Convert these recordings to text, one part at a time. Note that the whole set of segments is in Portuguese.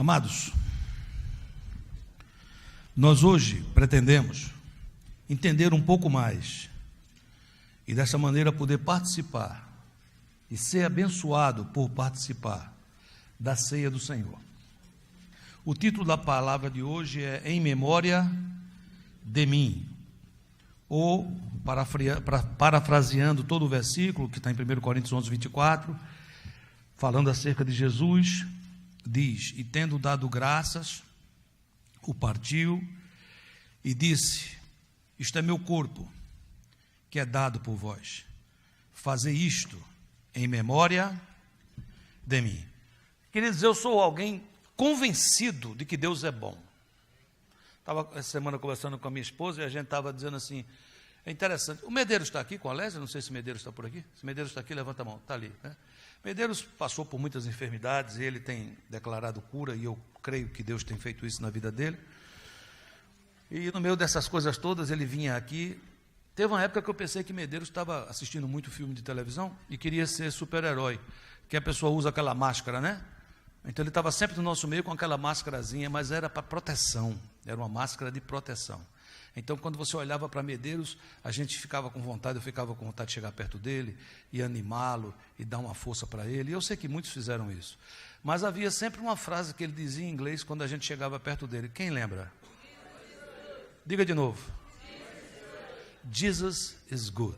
Amados, nós hoje pretendemos entender um pouco mais e dessa maneira poder participar e ser abençoado por participar da ceia do Senhor. O título da palavra de hoje é Em Memória de Mim, ou parafraseando todo o versículo que está em 1 Coríntios 11, 24, falando acerca de Jesus, diz: e tendo dado graças, o partiu e disse: isto é meu corpo, que é dado por vós, fazei isto em memória de mim. Queridos, eu sou alguém convencido de que Deus é bom. Estava essa semana conversando com a minha esposa e a gente estava dizendo assim, é interessante, o Medeiros está aqui com a Lésia? Não sei se o Medeiros está por aqui. Se o Medeiros está aqui, levanta a mão, está ali, né? Medeiros passou por muitas enfermidades e ele tem declarado cura, e eu creio que Deus tem feito isso na vida dele. E no meio dessas coisas todas, ele vinha aqui. Teve uma época que eu pensei que Medeiros estava assistindo muito filme de televisão e queria ser super-herói, que a pessoa usa aquela máscara, né? Então ele estava sempre no nosso meio com aquela máscarazinha, mas era para proteção, era uma máscara de proteção. Então, quando você olhava para Medeiros, a gente ficava com vontade, eu ficava com vontade de chegar perto dele e animá-lo e dar uma força para ele. E eu sei que muitos fizeram isso. Mas havia sempre uma frase que ele dizia em inglês quando a gente chegava perto dele. Quem lembra? Diga de novo. Jesus is good.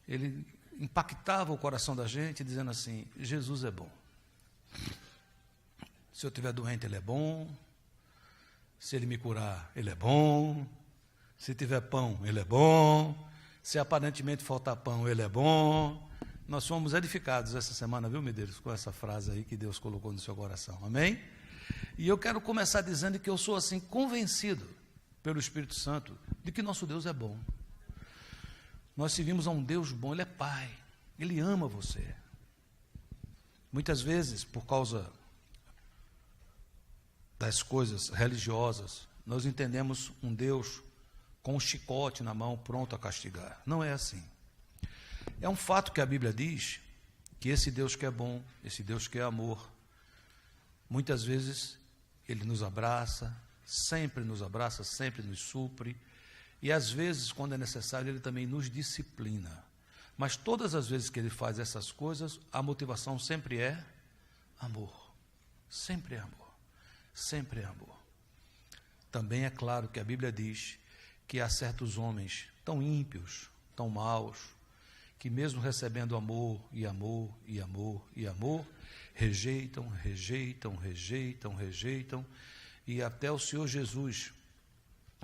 Ele impactava o coração da gente dizendo assim: Jesus é bom. Se eu estiver doente, Ele é bom. Se Ele me curar, Ele é bom. Se tiver pão, Ele é bom. Se aparentemente faltar pão, Ele é bom. Nós fomos edificados essa semana, viu, Medeiros, com essa frase aí que Deus colocou no seu coração, amém? E eu quero começar dizendo que eu sou assim convencido pelo Espírito Santo de que nosso Deus é bom. Nós servimos a um Deus bom, Ele é Pai, Ele ama você. Muitas vezes, por causa das coisas religiosas, nós entendemos um Deus com um chicote na mão, pronto a castigar. Não é assim. É um fato que a Bíblia diz que esse Deus que é bom, esse Deus que é amor, muitas vezes Ele nos abraça, sempre nos supre, e às vezes, quando é necessário, Ele também nos disciplina. Mas todas as vezes que Ele faz essas coisas, a motivação sempre é amor. Sempre é amor. Sempre é amor. Também é claro que a Bíblia diz que há certos homens tão ímpios, tão maus, que mesmo recebendo amor, e amor, e amor, e amor, rejeitam, e até o Senhor Jesus,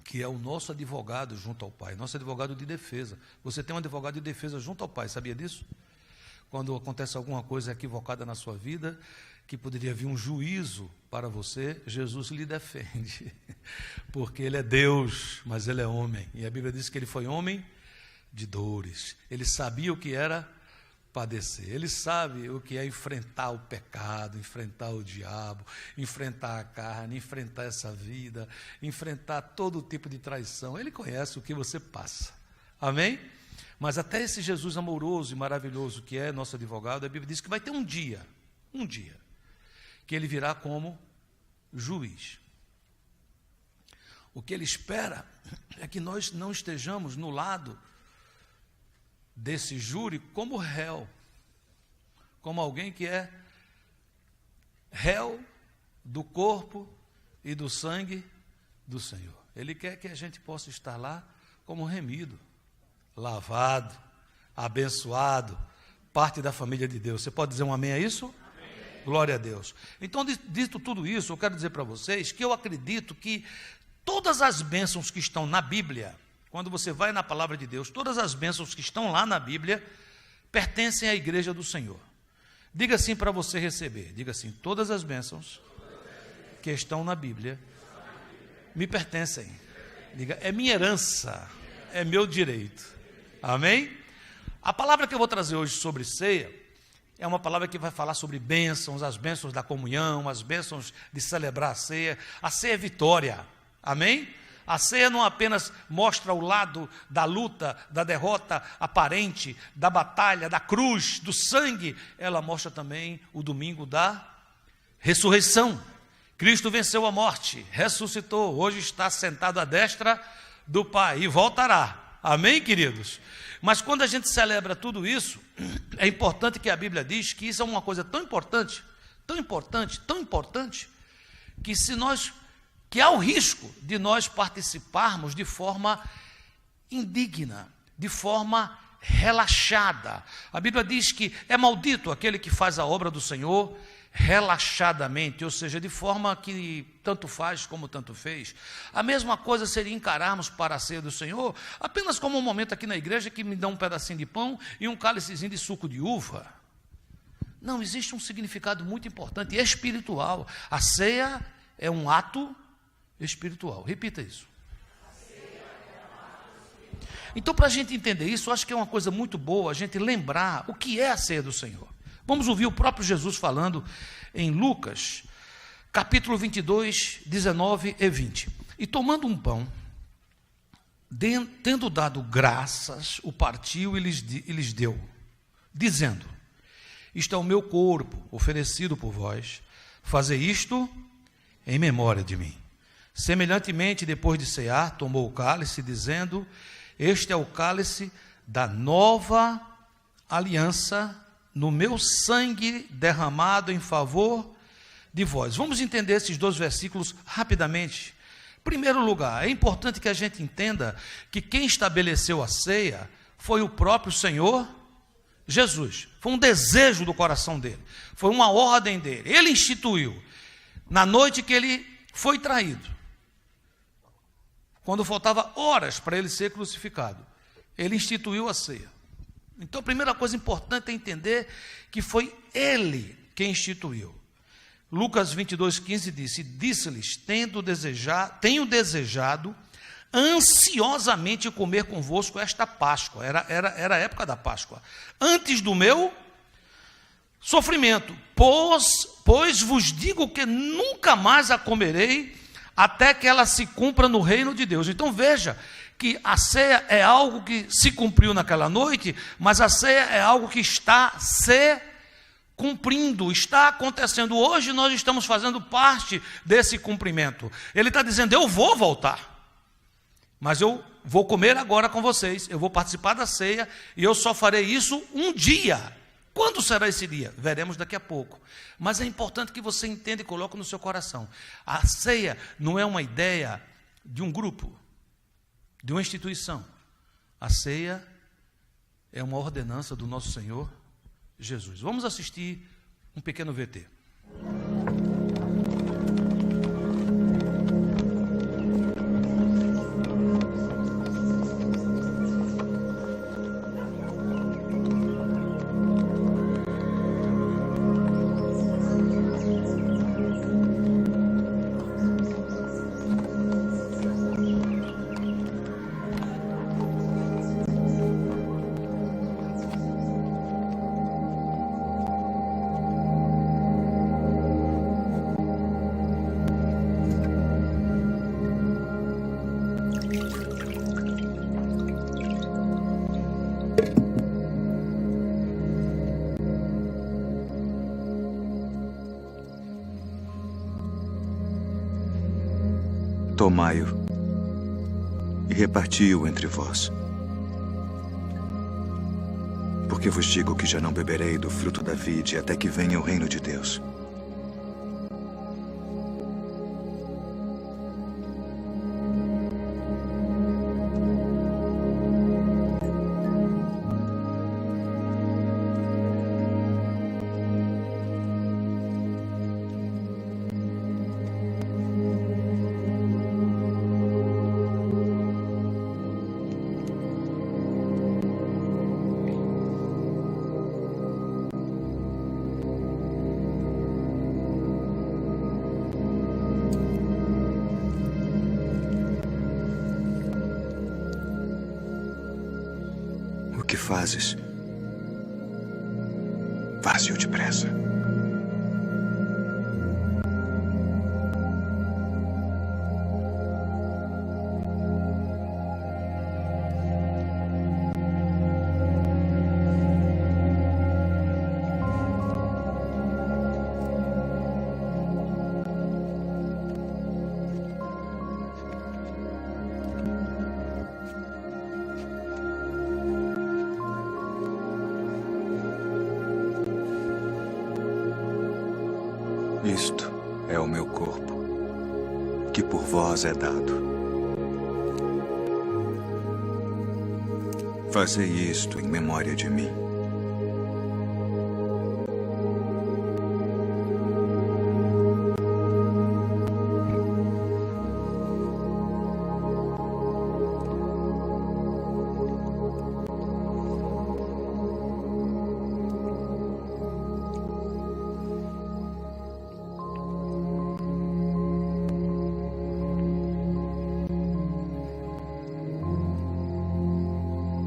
que é o nosso advogado junto ao Pai, nosso advogado de defesa. Você tem um advogado de defesa junto ao Pai, sabia disso? Quando acontece alguma coisa equivocada na sua vida, que poderia vir um juízo para você, Jesus lhe defende, porque Ele é Deus, mas Ele é homem, e a Bíblia diz que Ele foi homem de dores. Ele sabia o que era padecer, Ele sabe o que é enfrentar o pecado, enfrentar o diabo, enfrentar a carne, enfrentar essa vida, enfrentar todo tipo de traição. Ele conhece o que você passa, amém? Mas até esse Jesus amoroso e maravilhoso que é nosso advogado, a Bíblia diz que vai ter um dia, que Ele virá como juiz. O que Ele espera é que nós não estejamos no lado desse júri como réu, como alguém que é réu do corpo e do sangue do Senhor. Ele quer que a gente possa estar lá como remido, lavado, abençoado, parte da família de Deus. Você pode dizer um amém a isso? Amém. Glória a Deus. Então, dito tudo isso, eu quero dizer para vocês que eu acredito que todas as bênçãos que estão na Bíblia, quando você vai na palavra de Deus, todas as bênçãos que estão lá na Bíblia pertencem à igreja do Senhor. Diga assim para você receber, diga assim: todas as bênçãos que estão na Bíblia me pertencem. Diga: é minha herança, é meu direito. Amém? A palavra que eu vou trazer hoje sobre ceia é uma palavra que vai falar sobre bênçãos, as bênçãos da comunhão, as bênçãos de celebrar a ceia. A ceia é vitória. Amém? A ceia não apenas mostra o lado da luta, da derrota aparente, da batalha, da cruz, do sangue, ela mostra também o domingo da ressurreição, Cristo venceu a morte, ressuscitou, hoje está sentado à destra do Pai e voltará. Amém, queridos? Mas quando a gente celebra tudo isso, é importante que a Bíblia diz que isso é uma coisa tão importante, tão importante, tão importante, que há o risco de nós participarmos de forma indigna, de forma relaxada. A Bíblia diz que é maldito aquele que faz a obra do Senhor relaxadamente, ou seja, de forma que tanto faz como tanto fez. A mesma coisa seria encararmos para a ceia do Senhor apenas como um momento aqui na igreja que me dá um pedacinho de pão e um cálicezinho de suco de uva. Não, existe um significado muito importante e espiritual. A ceia é um ato espiritual. Repita isso. Então, para a gente entender isso, eu acho que é uma coisa muito boa a gente lembrar o que é a ceia do Senhor. Vamos ouvir o próprio Jesus falando em Lucas, capítulo 22, 19 e 20. E tomando um pão, tendo dado graças, o partiu e lhes deu, dizendo: isto é o meu corpo, oferecido por vós, fazei isto em memória de mim. Semelhantemente, depois de cear, tomou o cálice, dizendo: este é o cálice da nova aliança, no meu sangue derramado em favor de vós. Vamos entender esses 2 versículos rapidamente. Em primeiro lugar, é importante que a gente entenda que quem estabeleceu a ceia foi o próprio Senhor Jesus. Foi um desejo do coração dele, foi uma ordem dele. Ele instituiu, na noite que ele foi traído, quando faltava horas para ele ser crucificado, ele instituiu a ceia. Então, a primeira coisa importante é entender que foi ele quem instituiu. Lucas 22:15 disse-lhes: tenho desejado ansiosamente comer convosco esta Páscoa. Era a época da Páscoa, antes do meu sofrimento, pois vos digo que nunca mais a comerei, até que ela se cumpra no reino de Deus. Então veja que a ceia é algo que se cumpriu naquela noite, mas a ceia é algo que está se cumprindo, está acontecendo. Hoje nós estamos fazendo parte desse cumprimento. Ele está dizendo: eu vou voltar, mas eu vou comer agora com vocês, eu vou participar da ceia, e eu só farei isso um dia. Quando será esse dia? Veremos daqui a pouco. Mas é importante que você entenda e coloque no seu coração: a ceia não é uma ideia de um grupo, de uma instituição. A ceia é uma ordenança do nosso Senhor Jesus. Vamos assistir um pequeno VT. Tomai-o e reparti-o entre vós. Porque vos digo que já não beberei do fruto da vide até que venha o reino de Deus. O que fazes? Faze-o depressa. Isto é o meu corpo, que por vós é dado. Fazei isto em memória de mim.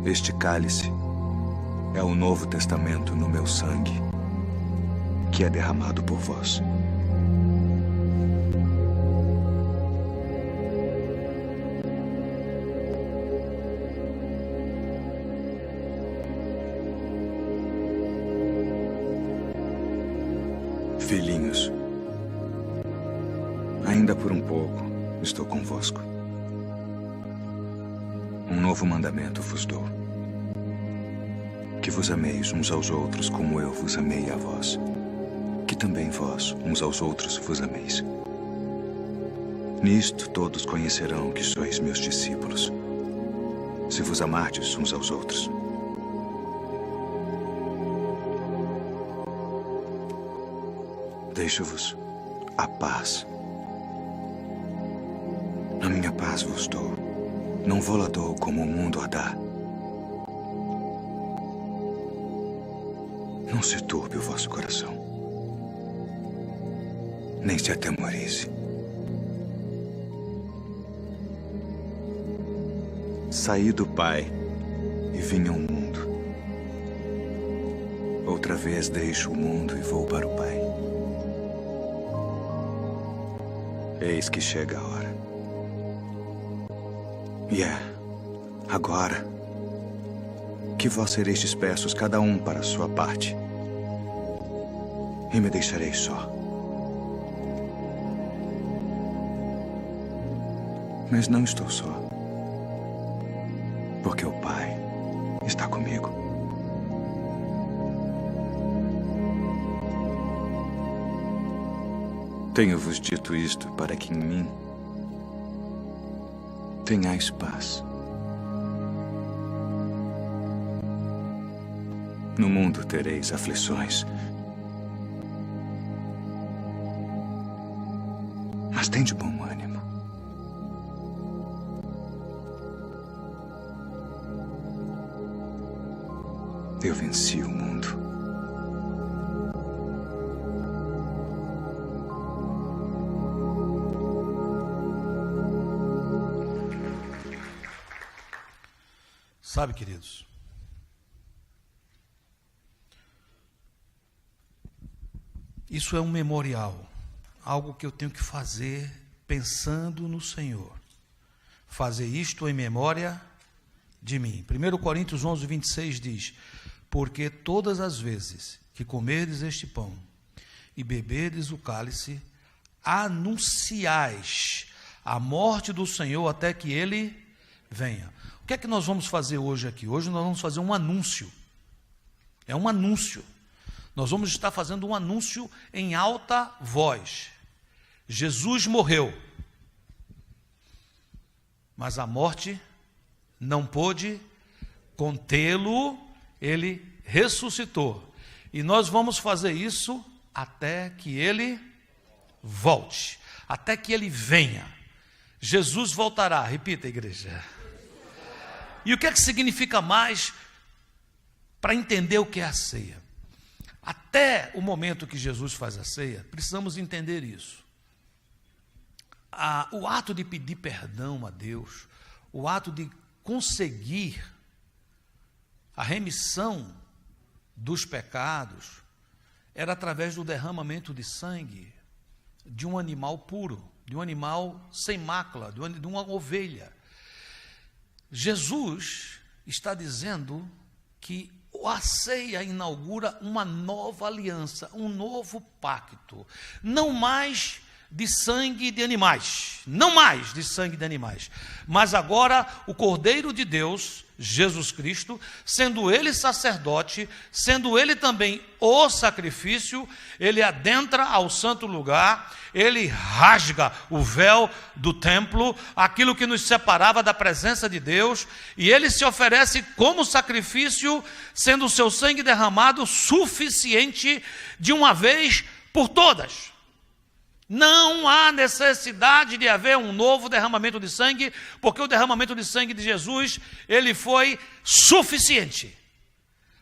Este cálice é o Novo Testamento no meu sangue, que é derramado por vós. Filhinhos, ainda por um pouco estou convosco. Um novo mandamento vos dou: que vos ameis uns aos outros como eu vos amei a vós, que também vós uns aos outros vos ameis. Nisto todos conhecerão que sois meus discípulos, se vos amardes uns aos outros. Deixo-vos a paz. A minha paz vos dou. Não vou-la dou como o mundo a dá. Não se turbe o vosso coração, nem se atemorize. Saí do Pai e vim ao mundo. Outra vez deixo o mundo e vou para o Pai. Eis que chega a hora. E agora, que vós sereis dispersos, cada um para a sua parte, e me deixareis só. Mas não estou só, porque o Pai está comigo. Tenho-vos dito isto para que em mim tenhais paz. No mundo tereis aflições, mas tende bom ânimo. Eu venci o mundo. Sabe, queridos, isso é um memorial, algo que eu tenho que fazer pensando no Senhor. Fazer isto em memória de mim. 1 Coríntios 11, 26 diz: porque todas as vezes que comerdes este pão e beberdes o cálice, anunciais a morte do Senhor até que Ele venha. O que é que nós vamos fazer hoje aqui? Hoje nós vamos fazer um anúncio. É um anúncio. Nós vamos estar fazendo um anúncio em alta voz. Jesus morreu, mas a morte não pôde contê-lo, ele ressuscitou. E nós vamos fazer isso até que ele volte, até que ele venha. Jesus voltará, repita, igreja. E o que é que significa mais para entender o que é a ceia? Até o momento que Jesus faz a ceia, precisamos entender isso. O ato de pedir perdão a Deus, o ato de conseguir a remissão dos pecados, era através do derramamento de sangue de um animal puro, de um animal sem mácula, de uma ovelha. Jesus está dizendo que a ceia inaugura uma nova aliança, um novo pacto. Não mais de sangue de animais, não mais de sangue de animais, mas agora o Cordeiro de Deus, Jesus Cristo, sendo ele sacerdote, sendo ele também o sacrifício, ele adentra ao santo lugar, ele rasga o véu do templo, aquilo que nos separava da presença de Deus, e ele se oferece como sacrifício, sendo o seu sangue derramado suficiente de uma vez por todas. Não há necessidade de haver um novo derramamento de sangue, porque o derramamento de sangue de Jesus, ele foi suficiente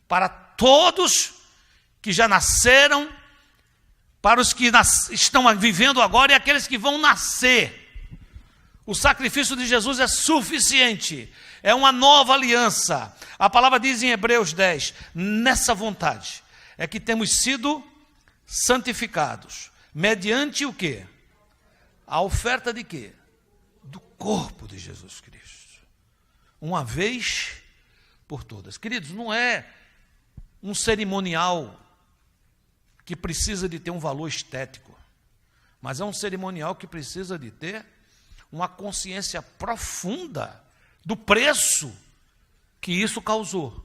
para todos que já nasceram, para os que estão vivendo agora e aqueles que vão nascer. O sacrifício de Jesus é suficiente, é uma nova aliança. A palavra diz em Hebreus 10, nessa vontade é que temos sido santificados. Mediante o quê? A oferta de quê? Do corpo de Jesus Cristo. Uma vez por todas. Queridos, não é um cerimonial que precisa de ter um valor estético, mas é um cerimonial que precisa de ter uma consciência profunda do preço que isso causou.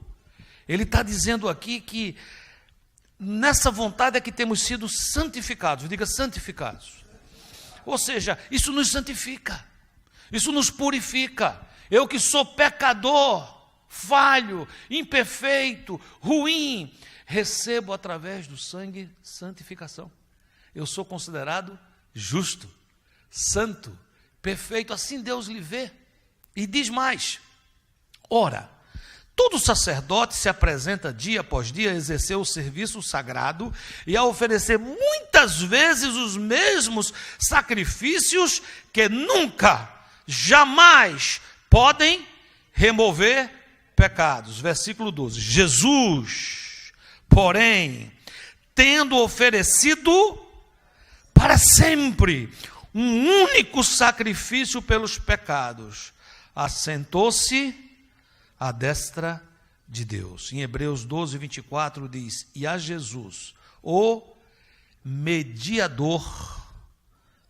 Ele está dizendo aqui que nessa vontade é que temos sido santificados. Diga, santificados. Ou seja, isso nos santifica, isso nos purifica. Eu que sou pecador, falho, imperfeito, ruim, recebo através do sangue santificação. Eu sou considerado justo, santo, perfeito, assim Deus lhe vê. E diz mais, ora, todo sacerdote se apresenta dia após dia a exercer o serviço sagrado e a oferecer muitas vezes os mesmos sacrifícios que nunca, jamais podem remover pecados. Versículo 12. Jesus, porém, tendo oferecido para sempre um único sacrifício pelos pecados, assentou-se à destra de Deus. Em Hebreus 12, 24 diz, e a Jesus, o mediador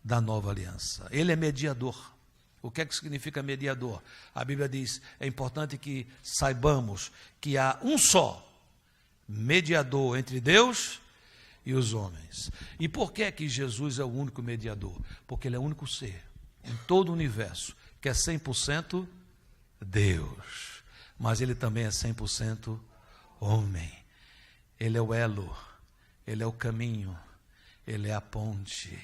da nova aliança. Ele é mediador. O que é que significa mediador? A Bíblia diz, é importante que saibamos que há um só mediador entre Deus e os homens. E por que é que Jesus é o único mediador? Porque ele é o único ser em todo o universo que é 100% Deus. Mas ele também é 100% homem. Ele é o elo, ele é o caminho, ele é a ponte.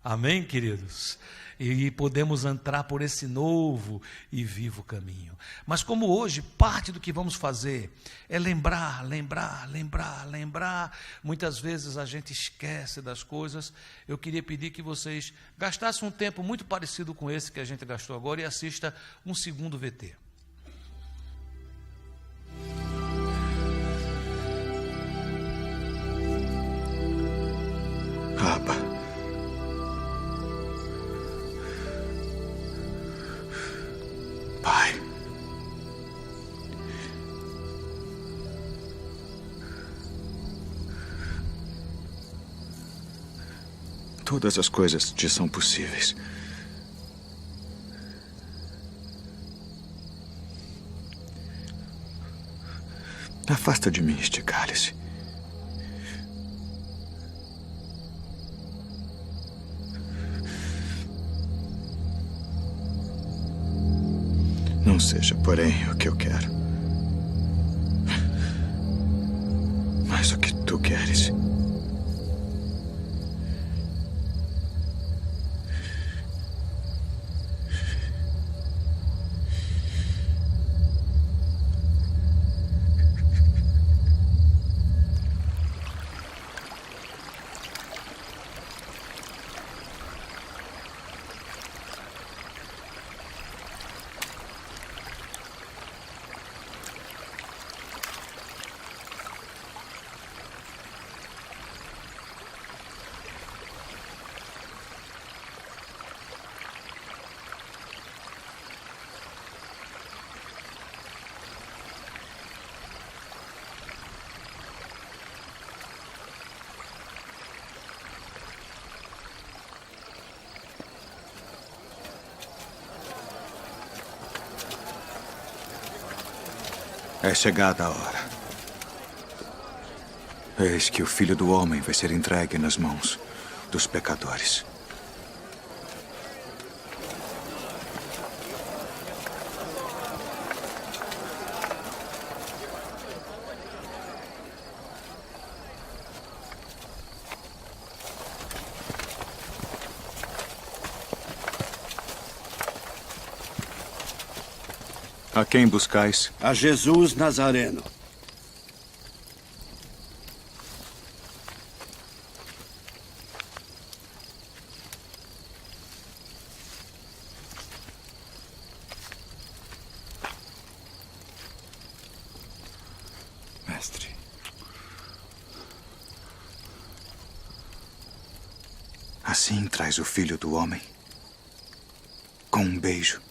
Amém, queridos? E podemos entrar por esse novo e vivo caminho. Mas como hoje, parte do que vamos fazer é lembrar. Muitas vezes a gente esquece das coisas. Eu queria pedir que vocês gastassem um tempo muito parecido com esse que a gente gastou agora e assista um segundo VT. Abba, Pai, todas as coisas te são possíveis. Afasta de mim este cálice. Não seja, porém, o que eu quero, mas o que tu queres. É chegada a hora. Eis que o Filho do Homem vai ser entregue nas mãos dos pecadores. A quem buscais? A Jesus Nazareno. Mestre. Assim traz o Filho do Homem. Com um beijo.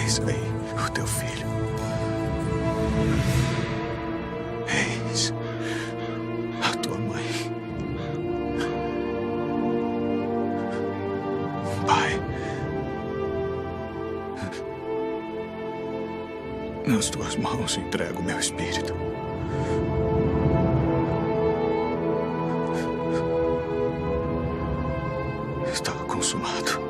Eis aí o teu filho. Eis a tua mãe. Pai, nas tuas mãos entrego o meu espírito. Está consumado.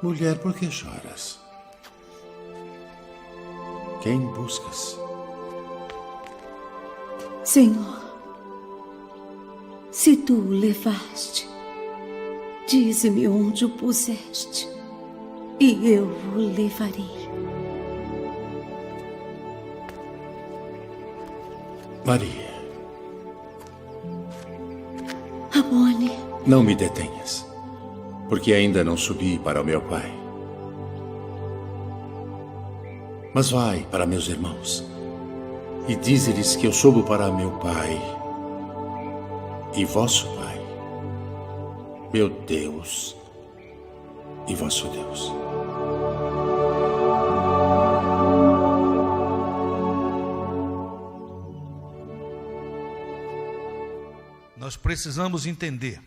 Mulher, por que choras? Quem buscas? Senhor, se tu o levaste, dize-me onde o puseste, e eu o levarei. Maria. Rabboni. Não me detenhas, porque ainda não subi para o meu Pai. Mas vai para meus irmãos e dize-lhes que eu subo para meu Pai e vosso Pai, meu Deus e vosso Deus. Nós precisamos entender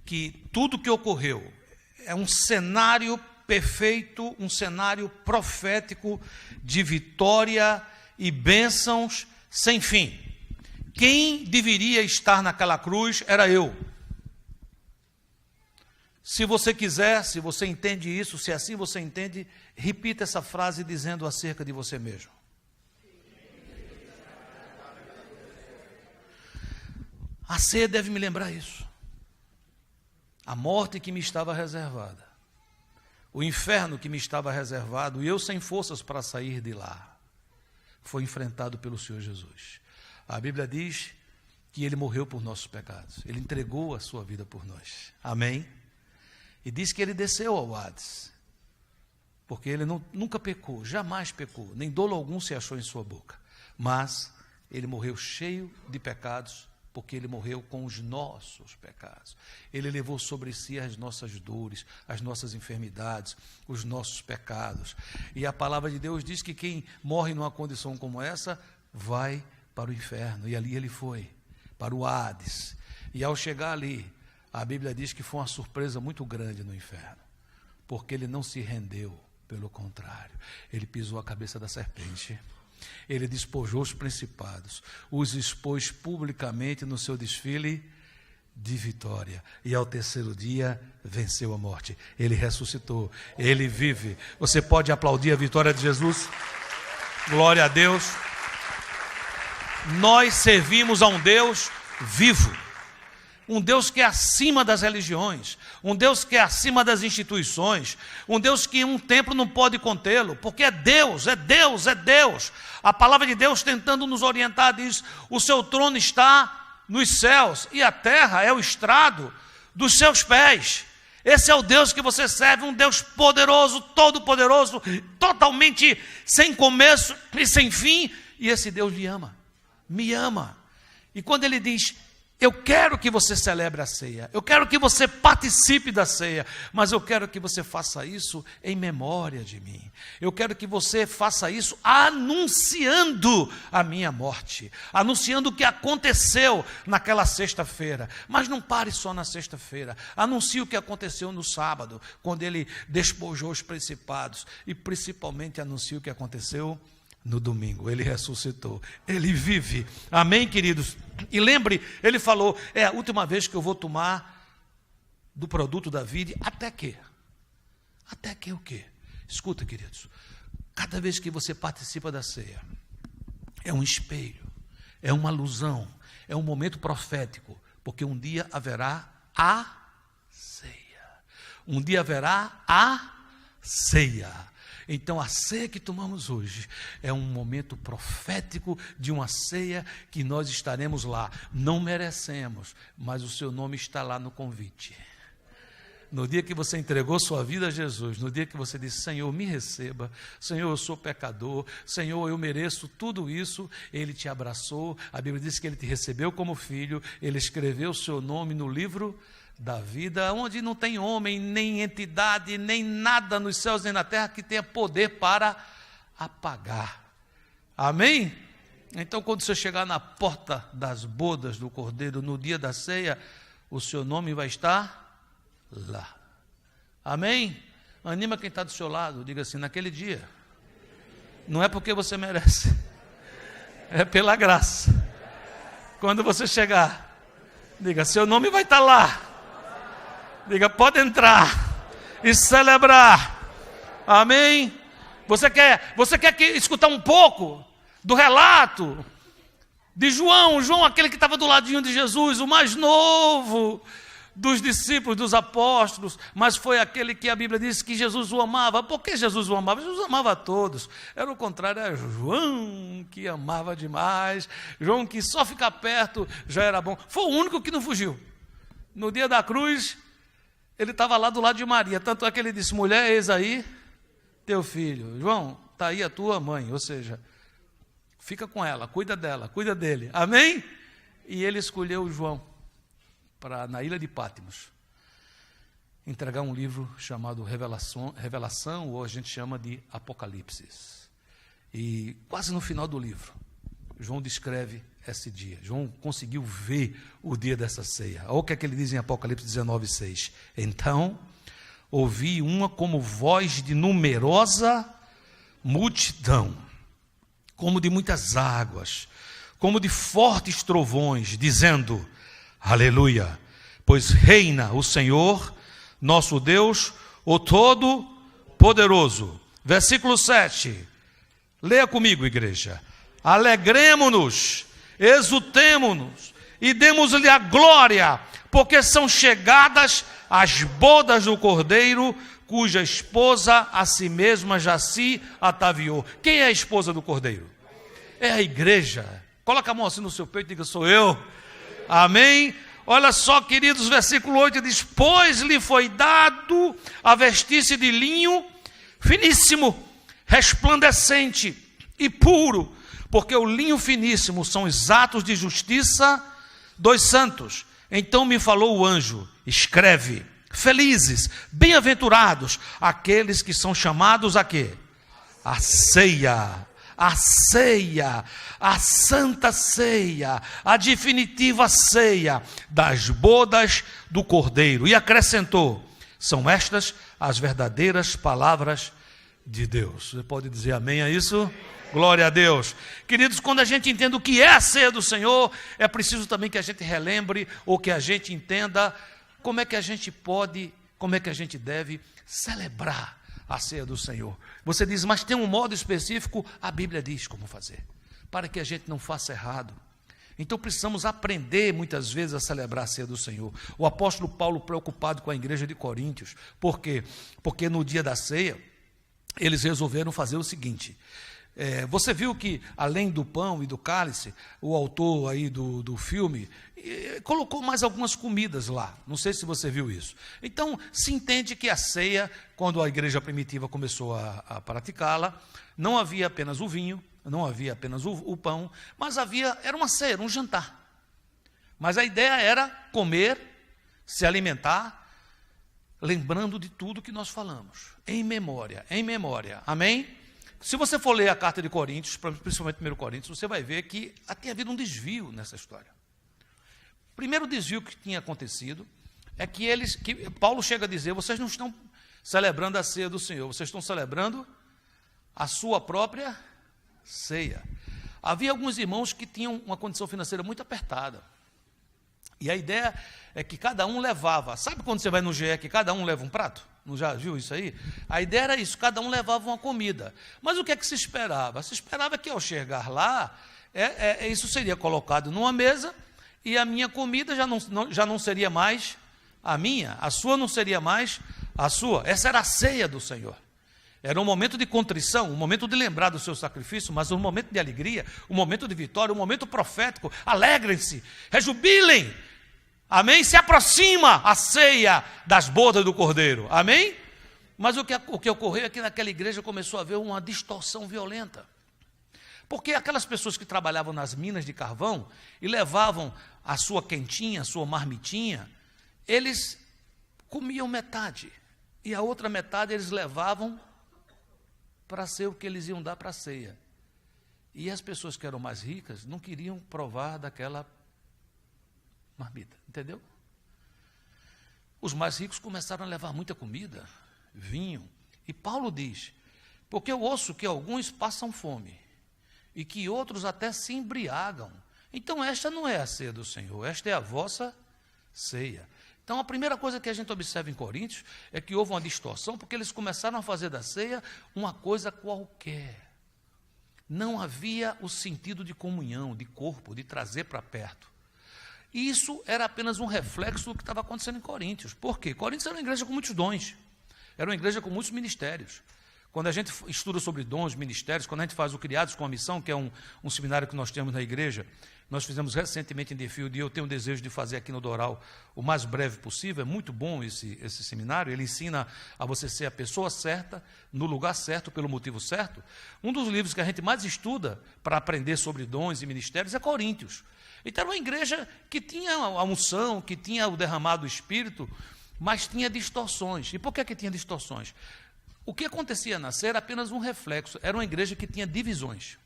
que tudo que ocorreu é um cenário perfeito, um cenário profético de vitória e bênçãos sem fim. Quem deveria estar naquela cruz era eu. Se você quiser, se você entende isso, se assim você entende, repita essa frase dizendo acerca de você mesmo. A ceia deve me lembrar isso. A morte que me estava reservada. O inferno que me estava reservado e eu sem forças para sair de lá. Foi enfrentado pelo Senhor Jesus. A Bíblia diz que Ele morreu por nossos pecados. Ele entregou a sua vida por nós. Amém? E diz que Ele desceu ao Hades. Porque Ele nunca pecou, jamais pecou. Nem dolo algum se achou em sua boca. Mas Ele morreu cheio de pecados, porque Ele morreu com os nossos pecados. Ele levou sobre si as nossas dores, as nossas enfermidades, os nossos pecados. E a palavra de Deus diz que quem morre numa condição como essa, vai para o inferno. E ali ele foi, para o Hades. E ao chegar ali, a Bíblia diz que foi uma surpresa muito grande no inferno. Porque ele não se rendeu, pelo contrário. Ele pisou a cabeça da serpente. Ele despojou os principados, os expôs publicamente no seu desfile de vitória. E ao terceiro dia venceu a morte. Ele ressuscitou, ele vive. Você pode aplaudir a vitória de Jesus? Glória a Deus. Nós servimos a um Deus vivo. Um Deus que é acima das religiões, um Deus que é acima das instituições, um Deus que um templo não pode contê-lo, porque é Deus, é Deus, é Deus. A palavra de Deus tentando nos orientar diz, o seu trono está nos céus e a terra é o estrado dos seus pés. Esse é o Deus que você serve, um Deus poderoso, todo-poderoso, totalmente sem começo e sem fim, e esse Deus me ama. E quando Ele diz, eu quero que você celebre a ceia, eu quero que você participe da ceia, mas eu quero que você faça isso em memória de mim. Eu quero que você faça isso anunciando a minha morte, anunciando o que aconteceu naquela sexta-feira. Mas não pare só na sexta-feira, anuncie o que aconteceu no sábado, quando ele despojou os principados, e principalmente anuncie o que aconteceu no domingo. Ele ressuscitou, ele vive. Amém, queridos? E lembre, ele falou, é a última vez que eu vou tomar do produto da vide, até que o quê? Escuta, queridos, cada vez que você participa da ceia, é um espelho, é uma alusão, é um momento profético, porque um dia haverá a ceia. Um dia haverá a ceia. Então a ceia que tomamos hoje é um momento profético de uma ceia que nós estaremos lá. Não merecemos, mas o seu nome está lá no convite. No dia que você entregou sua vida a Jesus, no dia que você disse, Senhor, me receba, Senhor, eu sou pecador, Senhor, eu mereço tudo isso, Ele te abraçou, a Bíblia diz que Ele te recebeu como filho, Ele escreveu o seu nome no livro da vida, onde não tem homem, nem entidade, nem nada nos céus nem na terra que tenha poder para apagar. Amém? Então, quando você chegar na porta das bodas do Cordeiro, no dia da ceia, o seu nome vai estar lá. Amém? Anima quem está do seu lado, diga assim, naquele dia, não é porque você merece, é pela graça. Quando você chegar, diga, seu nome vai estar lá. Diga, pode entrar, e celebrar. Amém? Você quer escutar um pouco do relato de João? João, aquele que estava do ladinho de Jesus, o mais novo dos discípulos, dos apóstolos, mas foi aquele que a Bíblia diz que Jesus o amava. Por que Jesus o amava? Jesus amava a todos. Era o contrário, era João que amava demais, João que só ficar perto já era bom. Foi o único que não fugiu. No dia da cruz, ele estava lá do lado de Maria, tanto é que ele disse: mulher, eis aí teu filho. João, está aí a tua mãe, ou seja, fica com ela, cuida dela, cuida dele. Amém? E ele escolheu João para, na ilha de Patmos, entregar um livro chamado Revelação, ou a gente chama de Apocalipse. E quase no final do livro, João descreve esse dia. João conseguiu ver o dia dessa ceia. Olha o que é que ele diz em Apocalipse 19:6. Então, ouvi uma como voz de numerosa multidão, como de muitas águas, como de fortes trovões, dizendo: aleluia, pois reina o Senhor, nosso Deus, o Todo-Poderoso. Versículo 7, leia comigo, igreja. Alegremo-nos, exultemo-nos e demos-lhe a glória, porque são chegadas as bodas do Cordeiro, cuja esposa a si mesma já se ataviou. Quem é a esposa do Cordeiro? É a igreja. Coloca a mão assim no seu peito e diga: sou eu. Amém? Olha só, queridos, versículo 8 diz: pois lhe foi dado a vestir-se de linho finíssimo, resplandecente e puro, porque o linho finíssimo são os atos de justiça dos santos. Então me falou o anjo: escreve, felizes, bem-aventurados aqueles que são chamados a quê? A ceia. A ceia, a santa ceia, a definitiva ceia das bodas do Cordeiro. E acrescentou: são estas as verdadeiras palavras de Deus. Você pode dizer amém a isso? Glória a Deus. Queridos, quando a gente entende o que é a ceia do Senhor, é preciso também que a gente relembre, ou que a gente entenda como é que a gente pode, como é que a gente deve celebrar a ceia do Senhor. Você diz: mas tem um modo específico? A Bíblia diz como fazer, para que a gente não faça errado. Então precisamos aprender muitas vezes a celebrar a ceia do Senhor. O apóstolo Paulo, preocupado com a igreja de Coríntios, por quê? Porque no dia da ceia, eles resolveram fazer o seguinte: você viu que, além do pão e do cálice, o autor aí do filme colocou mais algumas comidas lá. Não sei se você viu isso. Então, se entende que a ceia, quando a igreja primitiva começou a praticá-la, não havia apenas o vinho, não havia apenas o pão, mas era uma ceia, um jantar. Mas a ideia era comer, se alimentar, lembrando de tudo que nós falamos, em memória, amém? Se você for ler a carta de Coríntios, principalmente 1 Coríntios, você vai ver que tem havido um desvio nessa história. O primeiro desvio que tinha acontecido é que Paulo chega a dizer: vocês não estão celebrando a ceia do Senhor, vocês estão celebrando a sua própria ceia. Havia alguns irmãos que tinham uma condição financeira muito apertada, e a ideia é que cada um levava. Sabe quando você vai no GE que cada um leva um prato? Não já viu isso aí? A ideia era isso, cada um levava uma comida. Mas o que é que se esperava? Se esperava que ao chegar lá, isso seria colocado numa mesa, e a minha comida já não seria mais a minha, a sua não seria mais a sua. Essa era a ceia do Senhor. Era um momento de contrição, um momento de lembrar do seu sacrifício, mas um momento de alegria, um momento de vitória, um momento profético. Alegrem-se, rejubilem. Amém? Se aproxima a ceia das bodas do Cordeiro. Amém? Mas o que ocorreu é que naquela igreja começou a haver uma distorção violenta. Porque aquelas pessoas que trabalhavam nas minas de carvão e levavam a sua quentinha, a sua marmitinha, eles comiam metade. E a outra metade eles levavam para ser o que eles iam dar para a ceia. E as pessoas que eram mais ricas não queriam provar daquela marmita, entendeu? Os mais ricos começaram a levar muita comida, vinho. E Paulo diz: porque eu ouço que alguns passam fome e que outros até se embriagam. Então esta não é a ceia do Senhor, esta é a vossa ceia. Então, a primeira coisa que a gente observa em Coríntios é que houve uma distorção, porque eles começaram a fazer da ceia uma coisa qualquer. Não havia o sentido de comunhão, de corpo, de trazer para perto. E isso era apenas um reflexo do que estava acontecendo em Coríntios. Por quê? Coríntios era uma igreja com muitos dons, era uma igreja com muitos ministérios. Quando a gente estuda sobre dons, ministérios, quando a gente faz o Criados com a Missão, que é um seminário que nós temos na igreja, nós fizemos recentemente em Deerfield, e eu tenho o desejo de fazer aqui no Doral o mais breve possível. É muito bom esse seminário, ele ensina a você ser a pessoa certa, no lugar certo, pelo motivo certo. Um dos livros que a gente mais estuda para aprender sobre dons e ministérios é Coríntios. Então era uma igreja que tinha a unção, que tinha o derramado do Espírito, mas tinha distorções. E por que tinha distorções? O que acontecia na ceia era apenas um reflexo, era uma igreja que tinha divisões.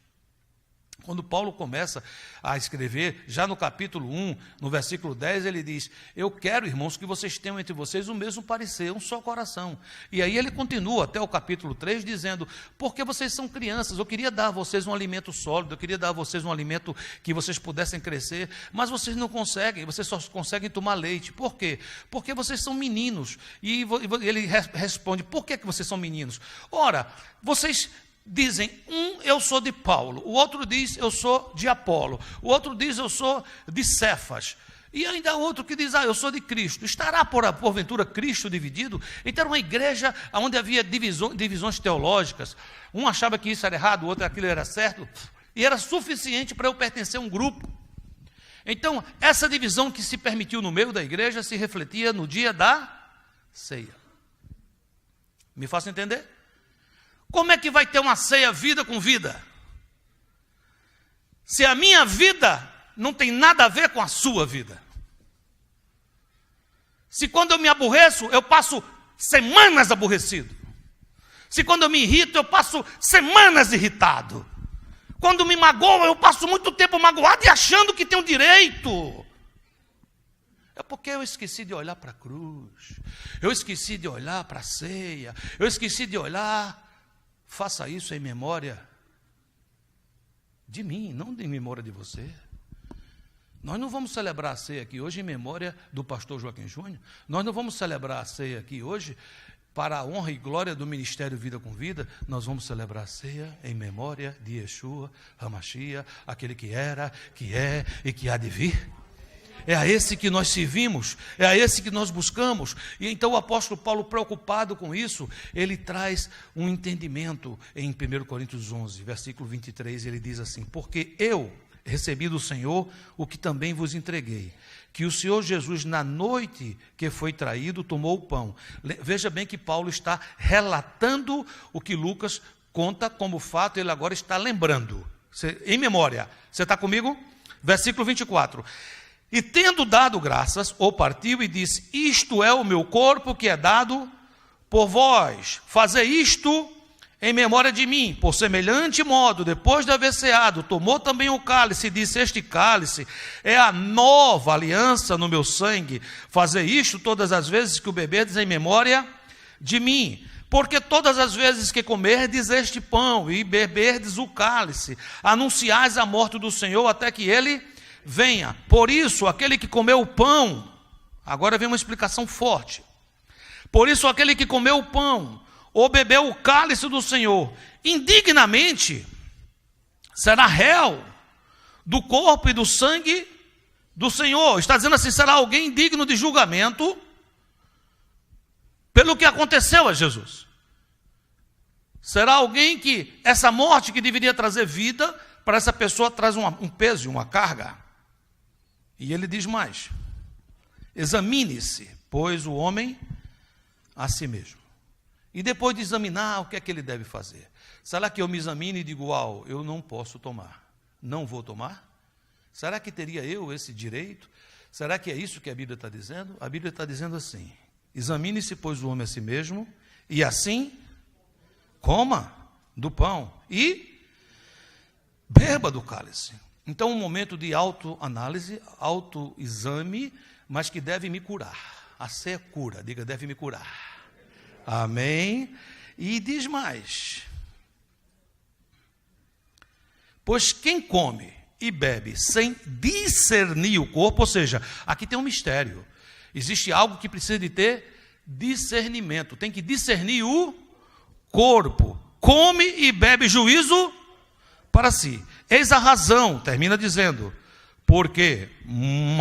Quando Paulo começa a escrever, já no capítulo 1, no versículo 10, ele diz: eu quero, irmãos, que vocês tenham entre vocês o mesmo parecer, um só coração. E aí ele continua até o capítulo 3, dizendo: porque vocês são crianças, eu queria dar a vocês um alimento sólido, eu queria dar a vocês um alimento que vocês pudessem crescer, mas vocês não conseguem, vocês só conseguem tomar leite. Por quê? Porque vocês são meninos. E ele responde: por que vocês são meninos? Ora, vocês dizem, eu sou de Paulo, o outro diz, eu sou de Apolo, o outro diz, eu sou de Cefas, e ainda outro que diz, eu sou de Cristo. Estará porventura Cristo dividido? Então era uma igreja onde havia divisões teológicas. Um achava que isso era errado, o outro aquilo era certo, e era suficiente para eu pertencer a um grupo. Então essa divisão que se permitiu no meio da igreja se refletia no dia da ceia. Me faço entender? Como é que vai ter uma ceia vida com vida? Se a minha vida não tem nada a ver com a sua vida. Se quando eu me aborreço, eu passo semanas aborrecido. Se quando eu me irrito, eu passo semanas irritado. Quando me magoam, eu passo muito tempo magoado e achando que tenho direito. É porque eu esqueci de olhar para a cruz. Eu esqueci de olhar para a ceia. Eu esqueci de olhar. Faça isso em memória de mim, não em memória de você. Nós não vamos celebrar a ceia aqui hoje em memória do pastor Joaquim Júnior. Nós não vamos celebrar a ceia aqui hoje para a honra e glória do Ministério Vida com Vida. Nós vamos celebrar a ceia em memória de Yeshua HaMashiach, aquele que era, que é e que há de vir. É a esse que nós servimos, é a esse que nós buscamos. E então o apóstolo Paulo, preocupado com isso, ele traz um entendimento em 1 Coríntios 11, versículo 23, ele diz assim: porque eu recebi do Senhor o que também vos entreguei, que o Senhor Jesus, na noite que foi traído, tomou o pão. Veja bem que Paulo está relatando o que Lucas conta como fato, ele agora está lembrando, em memória. Você está comigo? Versículo 24. E tendo dado graças, ou partiu e disse: isto é o meu corpo que é dado por vós, fazei isto em memória de mim. Por semelhante modo, depois de haver ceado, tomou também o cálice e disse: este cálice é a nova aliança no meu sangue, fazei isto todas as vezes que o beberdes em memória de mim. Porque todas as vezes que comerdes este pão e beberdes o cálice, anunciais a morte do Senhor até que ele venha. Por isso, aquele que comeu o pão, agora vem uma explicação forte. Por isso, aquele que comeu o pão ou bebeu o cálice do Senhor, indignamente, será réu do corpo e do sangue do Senhor. Está dizendo assim: será alguém digno de julgamento pelo que aconteceu a Jesus. Será alguém que essa morte que deveria trazer vida, para essa pessoa traz um peso, uma carga. E ele diz mais: examine-se, pois, o homem a si mesmo. E depois de examinar, o que é que ele deve fazer? Será que eu me examine e digo: eu não posso tomar, não vou tomar? Será que teria eu esse direito? Será que é isso que a Bíblia está dizendo? A Bíblia está dizendo assim: examine-se, pois, o homem a si mesmo, e assim coma do pão e beba do cálice. Então, um momento de autoanálise, autoexame, mas que deve me curar. A ceia cura, diga, deve me curar. Amém? E diz mais: pois quem come e bebe sem discernir o corpo, ou seja, aqui tem um mistério. Existe algo que precisa de ter discernimento. Tem que discernir o corpo. Come e bebe juízo para si. Eis a razão, termina dizendo, porque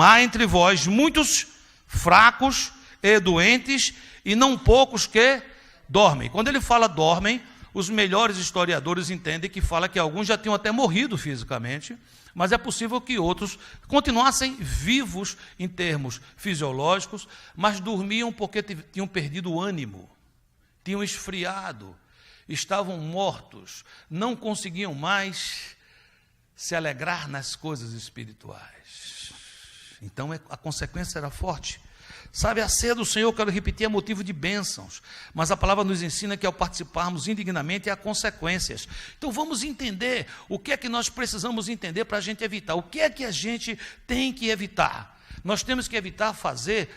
há entre vós muitos fracos e doentes, e não poucos que dormem. Quando ele fala dormem, os melhores historiadores entendem que fala que alguns já tinham até morrido fisicamente, mas é possível que outros continuassem vivos em termos fisiológicos, mas dormiam porque tinham perdido o ânimo, tinham esfriado, estavam mortos, não conseguiam mais se alegrar nas coisas espirituais. Então a consequência era forte. Sabe, a ceia do Senhor, quero repetir, é motivo de bênçãos, mas a palavra nos ensina que ao participarmos indignamente há consequências. Então vamos entender o que é que nós precisamos entender para a gente evitar. O que é que a gente tem que evitar? Nós temos que evitar fazer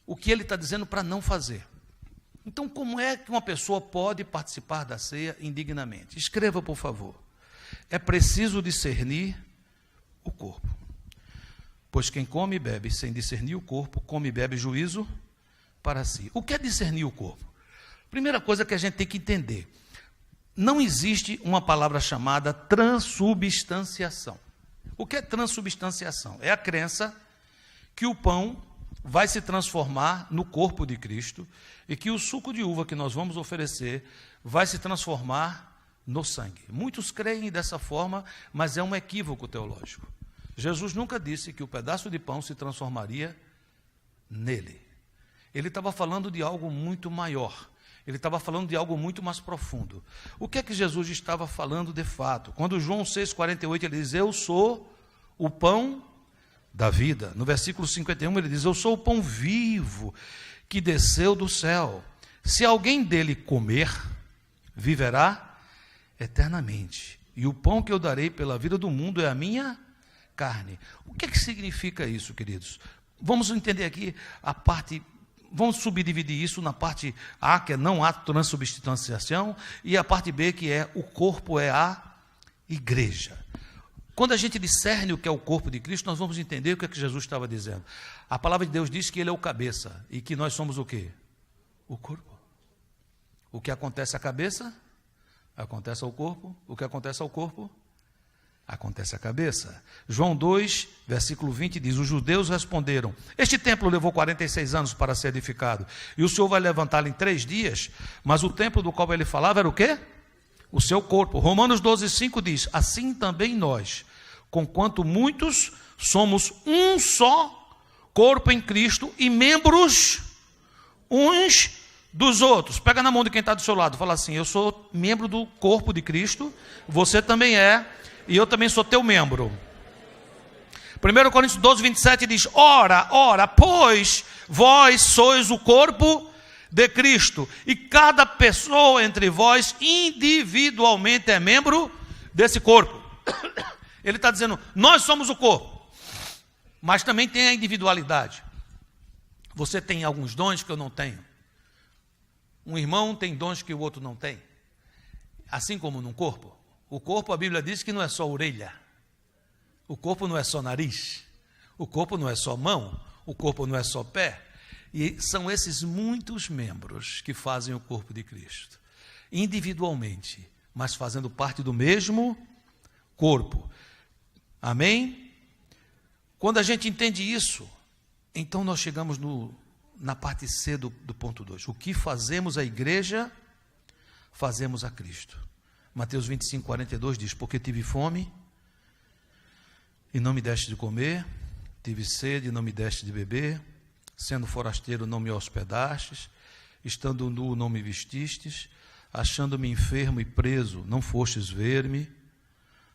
o que ele está dizendo para não fazer. Então, como é que uma pessoa pode participar da ceia indignamente? Escreva, por favor. É preciso discernir o corpo. Pois quem come e bebe sem discernir o corpo, come e bebe juízo para si. O que é discernir o corpo? Primeira coisa que a gente tem que entender. Não existe uma palavra chamada transubstanciação. O que é transubstanciação? É a crença que o pão vai se transformar no corpo de Cristo e que o suco de uva que nós vamos oferecer vai se transformar no sangue. Muitos creem dessa forma, mas é um equívoco teológico. Jesus nunca disse que o pedaço de pão se transformaria nele. Ele estava falando de algo muito maior. Ele estava falando de algo muito mais profundo. O que é que Jesus estava falando de fato? Quando João 6,48 ele diz, eu sou o pão da vida. No versículo 51 ele diz, eu sou o pão vivo que desceu do céu. Se alguém dele comer, viverá eternamente. E o pão que eu darei pela vida do mundo é a minha carne. O que é que significa isso, queridos? Vamos entender aqui a parte, vamos subdividir isso na parte A, que é não há transubstanciação, e a parte B, que é o corpo é a igreja. Quando a gente discerne o que é o corpo de Cristo, nós vamos entender o que é que Jesus estava dizendo. A palavra de Deus diz que ele é o cabeça, e que nós somos o quê? O corpo. O que acontece à cabeça, acontece ao corpo. O que acontece ao corpo, acontece à cabeça. João 2, versículo 20 diz, os judeus responderam, este templo levou 46 anos para ser edificado, e o Senhor vai levantá-lo em 3 dias, mas o templo do qual ele falava era o quê? O seu corpo. Romanos 12, 5 diz, assim também nós, conquanto muitos, somos um só corpo em Cristo e membros uns dos outros. Pega na mão de quem está do seu lado, fala assim, eu sou membro do corpo de Cristo, você também é, e eu também sou teu membro. 1 Coríntios 12, 27 diz, ora, pois vós sois o corpo de Cristo, e cada pessoa entre vós individualmente é membro desse corpo. Ele está dizendo, nós somos o corpo, mas também tem a individualidade. Você tem alguns dons que eu não tenho. Um irmão tem dons que o outro não tem. Assim como num corpo. O corpo, a Bíblia diz que não é só orelha. O corpo não é só nariz. O corpo não é só mão. O corpo não é só pé. E são esses muitos membros que fazem o corpo de Cristo. Individualmente, mas fazendo parte do mesmo corpo. Amém? Quando a gente entende isso, então nós chegamos na parte C do ponto 2. O que fazemos à igreja, fazemos a Cristo. Mateus 25, 42 diz, porque tive fome e não me deste de comer, tive sede e não me deste de beber, sendo forasteiro não me hospedastes, estando nu não me vestistes, achando-me enfermo e preso não fostes ver-me.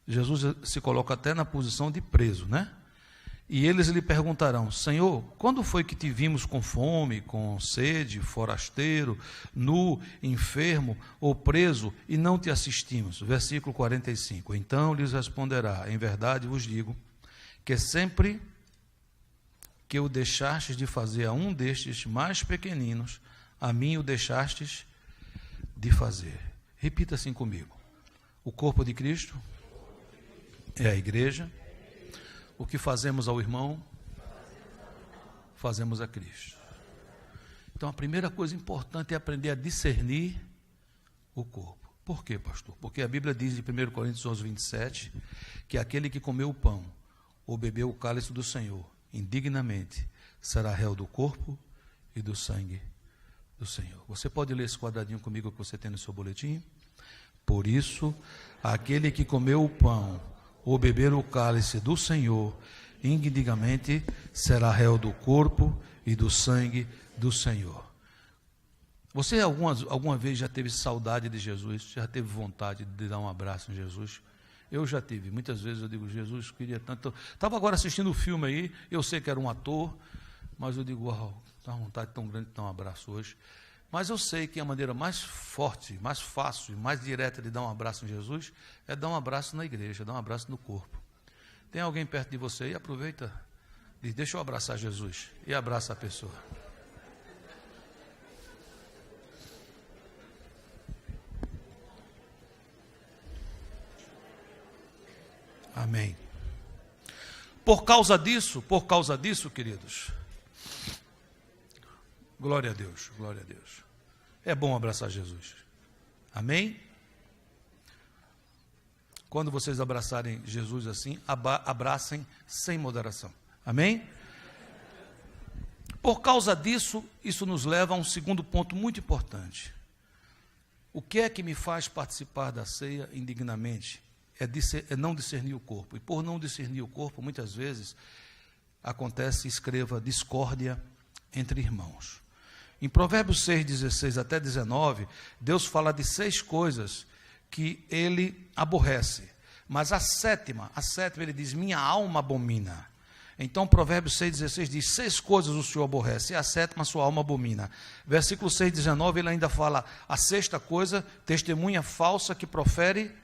Jesus se coloca até na posição de preso, né? E eles lhe perguntarão, Senhor, quando foi que te vimos com fome, com sede, forasteiro, nu, enfermo ou preso, e não te assistimos? Versículo 45, então lhes responderá, em verdade vos digo, que sempre que o deixastes de fazer a um destes mais pequeninos, a mim o deixastes de fazer. Repita assim comigo, o corpo de Cristo é a igreja. O que fazemos ao irmão, fazemos a Cristo. Então, a primeira coisa importante é aprender a discernir o corpo. Por quê, pastor? Porque a Bíblia diz em 1 Coríntios 11, 27, que aquele que comeu o pão ou bebeu o cálice do Senhor indignamente será réu do corpo e do sangue do Senhor. Você pode ler esse quadradinho comigo que você tem no seu boletim? Por isso, aquele que comeu o pão ou beber o cálice do Senhor indignamente será réu do corpo e do sangue do Senhor. Você alguma vez já teve saudade de Jesus? Já teve vontade de dar um abraço em Jesus? Eu já tive. Muitas vezes eu digo, Jesus, queria tanto. Estava agora assistindo o filme aí, eu sei que era um ator, mas eu digo, uau, dá uma vontade tão grande de dar um abraço hoje. Mas eu sei que a maneira mais forte, mais fácil, mais direta de dar um abraço em Jesus é dar um abraço na igreja, dar um abraço no corpo. Tem alguém perto de você aí? Aproveita, diz, deixa eu abraçar Jesus, e abraça a pessoa. Amém. Por causa disso, queridos, glória a Deus, glória a Deus. É bom abraçar Jesus. Amém? Quando vocês abraçarem Jesus assim, abracem sem moderação. Amém? Por causa disso, isso nos leva a um segundo ponto muito importante. O que é que me faz participar da ceia indignamente? É não discernir o corpo. E por não discernir o corpo, muitas vezes, escreva discórdia entre irmãos. Em Provérbios 6, 16 até 19, Deus fala de 6 coisas que ele aborrece. Mas a sétima ele diz, minha alma abomina. Então, Provérbios 6, 16 diz, 6 coisas o Senhor aborrece, e a sétima sua alma abomina. Versículo 6, 19, ele ainda fala, a 6ª coisa, testemunha falsa que profere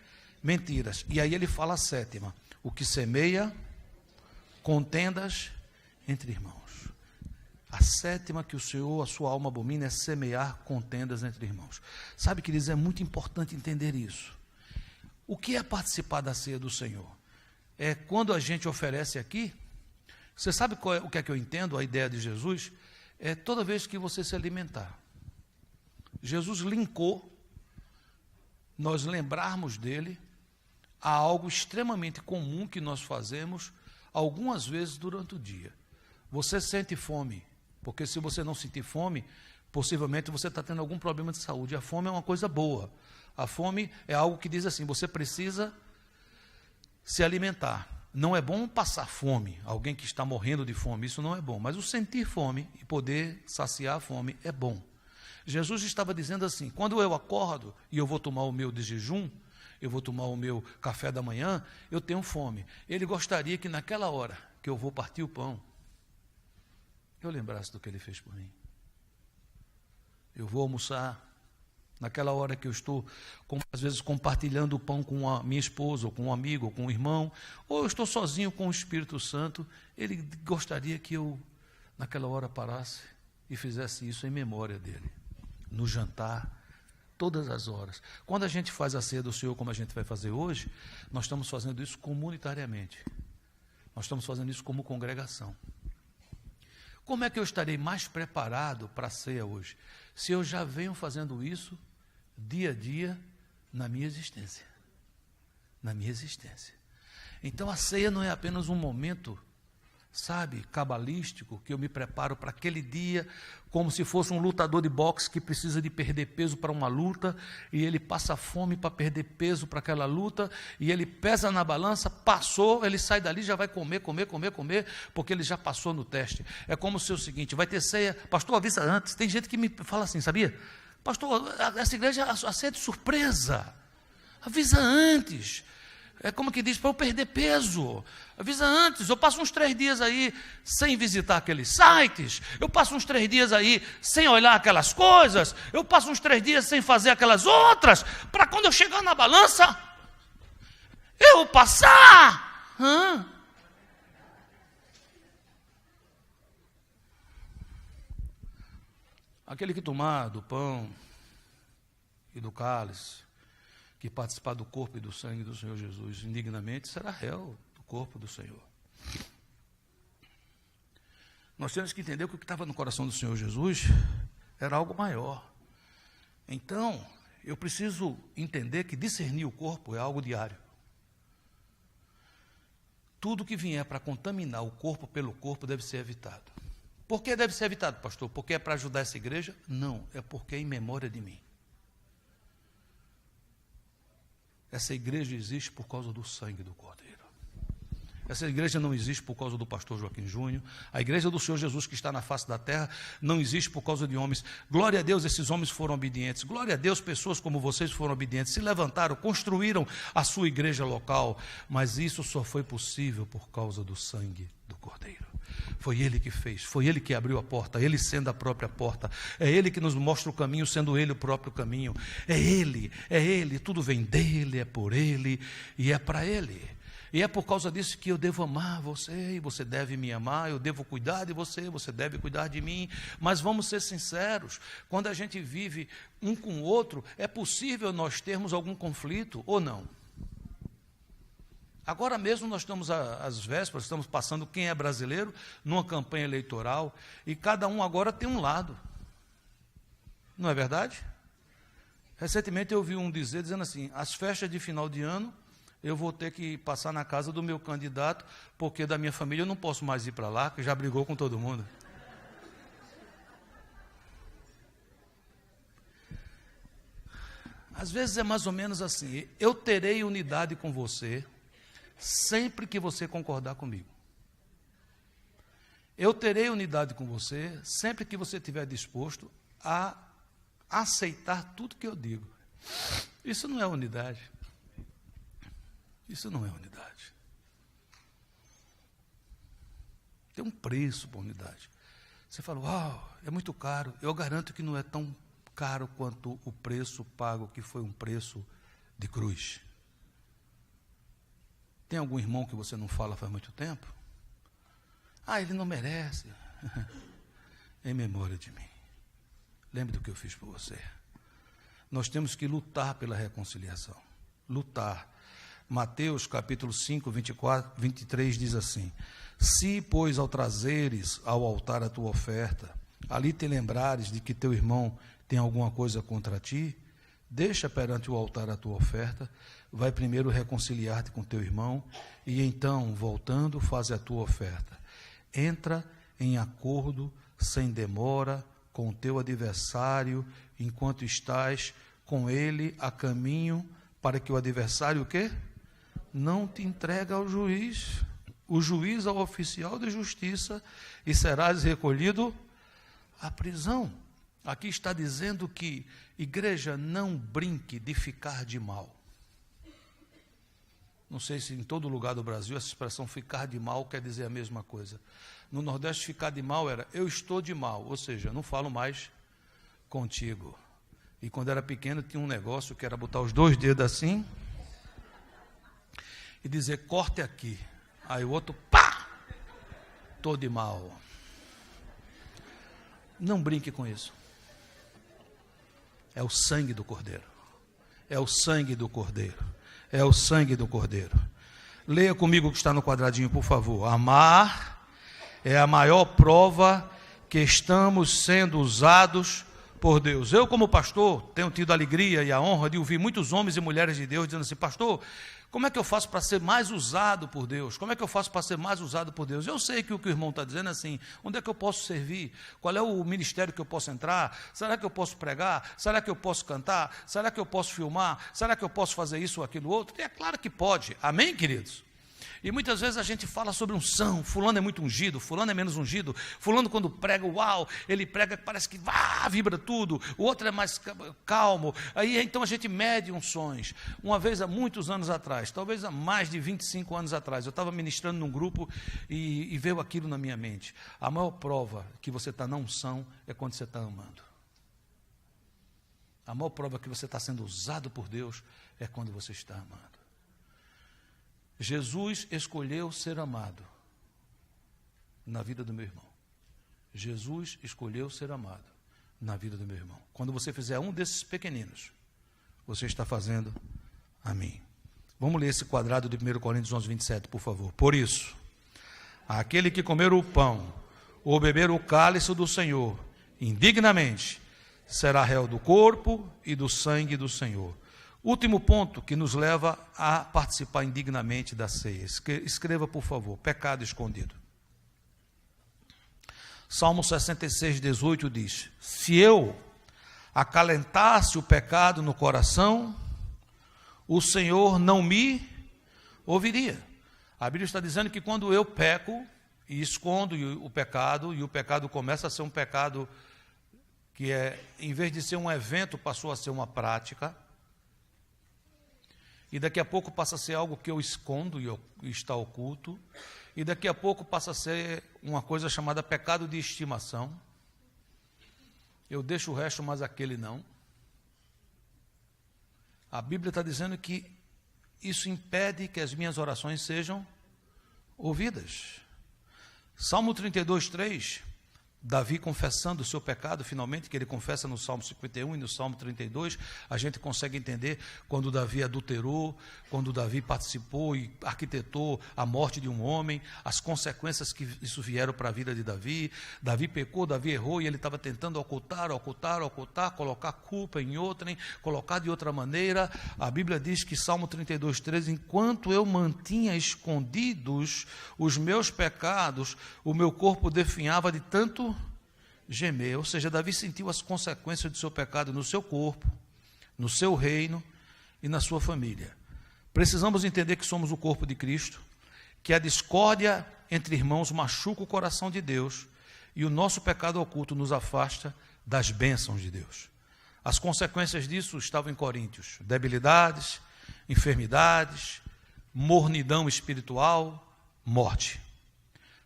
mentiras. E aí ele fala a 7ª, o que semeia contendas entre irmãos. A 7ª que o Senhor, a sua alma abomina, é semear contendas entre irmãos. Sabe, queridos, é muito importante entender isso. O que é participar da ceia do Senhor? É quando a gente oferece aqui, você sabe o que é que eu entendo, a ideia de Jesus? É toda vez que você se alimentar. Jesus linkou nós lembrarmos dele a algo extremamente comum que nós fazemos algumas vezes durante o dia. Você sente fome, porque se você não sentir fome, possivelmente você está tendo algum problema de saúde. A fome é uma coisa boa. A fome é algo que diz assim, você precisa se alimentar. Não é bom passar fome, alguém que está morrendo de fome, isso não é bom. Mas o sentir fome e poder saciar a fome é bom. Jesus estava dizendo assim, quando eu acordo e eu vou tomar o meu de jejum, eu vou tomar o meu café da manhã, eu tenho fome. Ele gostaria que naquela hora que eu vou partir o pão, eu lembrasse do que ele fez por mim. Eu vou almoçar, naquela hora que eu estou, às vezes, compartilhando o pão com a minha esposa, ou com um amigo, ou com um irmão, ou eu estou sozinho com o Espírito Santo, ele gostaria que eu, naquela hora, parasse e fizesse isso em memória dele. No jantar, todas as horas. Quando a gente faz a ceia do Senhor, como a gente vai fazer hoje, nós estamos fazendo isso comunitariamente. Nós estamos fazendo isso como congregação. Como é que eu estarei mais preparado para a ceia hoje? Se eu já venho fazendo isso dia a dia na minha existência. Na minha existência. Então a ceia não é apenas um momento, sabe, cabalístico, que eu me preparo para aquele dia, como se fosse um lutador de boxe que precisa de perder peso para uma luta, e ele passa fome para perder peso para aquela luta, e ele pesa na balança, passou, ele sai dali, já vai comer, porque ele já passou no teste. É como se é o seguinte, vai ter ceia, pastor, avisa antes. Tem gente que me fala assim, sabia? Pastor, essa igreja, a ceia é de surpresa, avisa antes. É como que diz, para eu perder peso, avisa antes, eu passo uns 3 dias aí sem visitar aqueles sites, eu passo uns 3 dias aí sem olhar aquelas coisas, eu passo uns 3 dias sem fazer aquelas outras, para quando eu chegar na balança, eu passar. Aquele que tomar do pão e do cálice, que participar do corpo e do sangue do Senhor Jesus indignamente, será réu do corpo do Senhor. Nós temos que entender que o que estava no coração do Senhor Jesus era algo maior. Então, eu preciso entender que discernir o corpo é algo diário. Tudo que vier para contaminar o corpo pelo corpo deve ser evitado. Por que deve ser evitado, pastor? Porque é para ajudar essa igreja? Não, é porque é em memória de mim. Essa igreja existe por causa do sangue do Cordeiro. Essa igreja não existe por causa do pastor Joaquim Júnior. A igreja do Senhor Jesus que está na face da terra não existe por causa de homens. Glória a Deus, esses homens foram obedientes. Glória a Deus, pessoas como vocês foram obedientes. Se levantaram, construíram a sua igreja local. Mas isso só foi possível por causa do sangue do Cordeiro. Foi Ele que fez, foi Ele que abriu a porta, Ele sendo a própria porta. É Ele que nos mostra o caminho, sendo Ele o próprio caminho. É Ele, tudo vem dEle, é por Ele e é para Ele. E é por causa disso que eu devo amar você, e você deve me amar, eu devo cuidar de você, você deve cuidar de mim. Mas vamos ser sinceros, quando a gente vive um com o outro, é possível nós termos algum conflito ou não? Agora mesmo nós estamos às vésperas, estamos passando, quem é brasileiro, numa campanha eleitoral, e cada um agora tem um lado. Não é verdade? Recentemente eu ouvi um dizendo assim, as festas de final de ano, eu vou ter que passar na casa do meu candidato, porque da minha família eu não posso mais ir para lá, que já brigou com todo mundo. Às vezes é mais ou menos assim, eu terei unidade com você, sempre que você concordar comigo. Eu terei unidade com você, sempre que você estiver disposto a aceitar tudo que eu digo. Isso não é unidade. Isso não é unidade. Tem um preço para unidade. Você fala, uau, é muito caro. Eu garanto que não é tão caro quanto o preço pago, que foi um preço de cruz. Tem algum irmão que você não fala faz muito tempo? Ah, ele não merece. Em memória de mim. Lembre do que eu fiz por você. Nós temos que lutar pela reconciliação. Lutar. Mateus capítulo 5, 23 diz assim, se, pois, ao trazeres ao altar a tua oferta, ali te lembrares de que teu irmão tem alguma coisa contra ti, deixa perante o altar a tua oferta, vai primeiro reconciliar-te com teu irmão, e então, voltando, faz a tua oferta. Entra em acordo, sem demora, com o teu adversário, enquanto estás com ele a caminho, para que o adversário o quê? Não te entrega ao juiz, o juiz ao oficial de justiça, e serás recolhido à prisão. Aqui está dizendo que, igreja, não brinque de ficar de mal. Não sei se em todo lugar do Brasil essa expressão ficar de mal quer dizer a mesma coisa. No Nordeste, ficar de mal era eu estou de mal, ou seja, não falo mais contigo. E quando era pequeno tinha um negócio que era botar os 2 dedos assim e dizer corte aqui. Aí o outro, pá, estou de mal. Não brinque com isso. É o sangue do Cordeiro. É o sangue do Cordeiro. É o sangue do Cordeiro. Leia comigo o que está no quadradinho, por favor. Amar é a maior prova que estamos sendo usados por Deus. Eu, como pastor, tenho tido a alegria e a honra de ouvir muitos homens e mulheres de Deus dizendo assim, pastor, como é que eu faço para ser mais usado por Deus? Como é que eu faço para ser mais usado por Deus? Eu sei que o que o irmão está dizendo é assim, onde é que eu posso servir? Qual é o ministério que eu posso entrar? Será que eu posso pregar? Será que eu posso cantar? Será que eu posso filmar? Será que eu posso fazer isso ou aquilo outro? E é claro que pode, amém, queridos? E muitas vezes a gente fala sobre unção, fulano é muito ungido, fulano é menos ungido, fulano quando prega, uau, ele prega, parece que vibra tudo, o outro é mais calmo, aí então a gente mede unções. Uma vez há muitos anos atrás, talvez há mais de 25 anos atrás, eu estava ministrando num grupo e veio aquilo na minha mente, a maior prova que você está na unção é quando você está amando. A maior prova que você está sendo usado por Deus é quando você está amando. Jesus escolheu ser amado na vida do meu irmão. Jesus escolheu ser amado na vida do meu irmão. Quando você fizer um desses pequeninos, você está fazendo a mim. Vamos ler esse quadrado de 1 Coríntios 11, 27, por favor. Por isso, aquele que comer o pão ou beber o cálice do Senhor indignamente, será réu do corpo e do sangue do Senhor. Último ponto que nos leva a participar indignamente da ceia. Escreva, por favor, pecado escondido. Salmo 66, 18 diz: se eu acalentasse o pecado no coração, o Senhor não me ouviria. A Bíblia está dizendo que quando eu peco e escondo o pecado, e o pecado começa a ser um pecado que em vez de ser um evento, passou a ser uma prática, e daqui a pouco passa a ser algo que eu escondo e está oculto, e daqui a pouco passa a ser uma coisa chamada pecado de estimação. Eu deixo o resto, mas aquele não. A Bíblia está dizendo que isso impede que as minhas orações sejam ouvidas. Salmo 32, 3, Davi confessando o seu pecado, finalmente, que ele confessa no Salmo 51 e no Salmo 32, a gente consegue entender quando Davi adulterou, quando Davi participou e arquitetou a morte de um homem, as consequências que isso vieram para a vida de Davi. Davi pecou, Davi errou e ele estava tentando ocultar, colocar culpa em outrem, colocar de outra maneira. A Bíblia diz que Salmo 32, 13, enquanto eu mantinha escondidos os meus pecados, o meu corpo definhava de tanto gemer. Ou seja, Davi sentiu as consequências do seu pecado no seu corpo, no seu reino e na sua família. Precisamos entender que somos o corpo de Cristo, que a discórdia entre irmãos machuca o coração de Deus e o nosso pecado oculto nos afasta das bênçãos de Deus. As consequências disso estavam em Coríntios: debilidades, enfermidades, mornidão espiritual, morte.